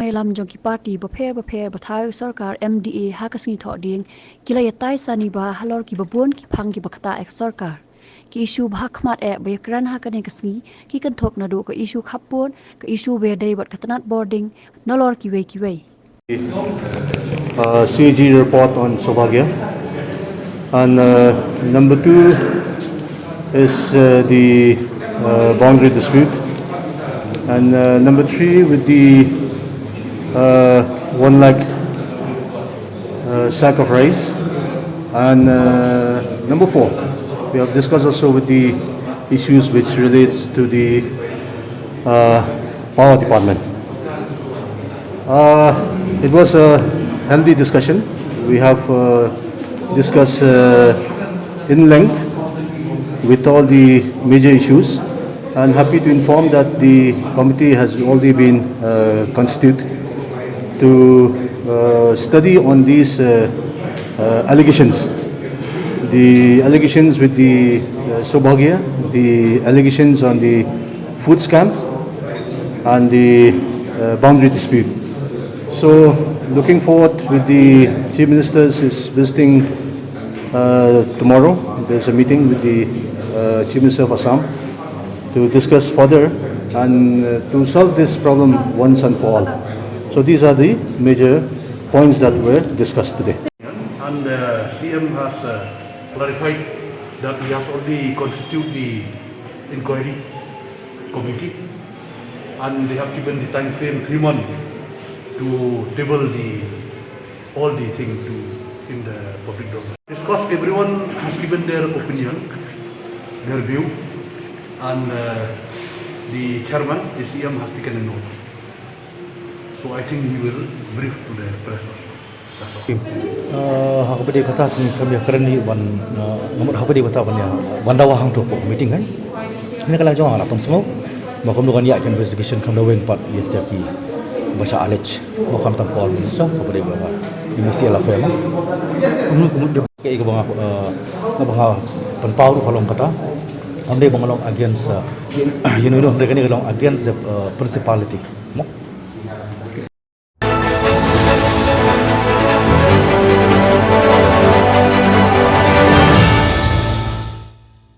hai lam jong ki party bapher bathai sarkar MDA hakasngi thoding kilayatai sani ba halor ki babon ki phang ki bakta ek sarkar ki issue bhakmat e bayakran hakane kasngi ki kan thok na do ko issue khapon ko issue be dai bat khatanat boarding nolor ki wei CAG report on Sobhagya, and number 2 is the boundary dispute, and number 3 with the 1 lakh sack of rice, and number 4 we have discussed also with the issues which relates to the power department. It was a healthy discussion. We have discussed in length with all the major issues, and happy to inform that the committee has already been constituted to study on these allegations. The allegations with the Sobhagya, the allegations on the food scam, and the boundary dispute. So, looking forward with the Chief Ministers is visiting tomorrow. There's a meeting with the Chief Minister of Assam to discuss further and to solve this problem once and for all. So these are the major points that were discussed today. And CM has clarified that he has already constituted the inquiry committee, and they have given the time frame 3 months to table all the things in the public domain. Discuss, everyone has given their opinion, their view, and the chairman, the CM, has taken a note. So I think he will brief to the press. That's all. Hakabadi kata kami kerani ban nomor hakabadi kata ban ya bandawa hang tu meeting kan. Ini kalau jawab anak tom semua, makam lukan ya investigation kami wen part ia terki bahasa alej makam tampol minister hakabadi bawa inisial affair lah. Ini kemudian kayak bang bang penpau kalau kata, anda bang along against mereka ni along against the principality.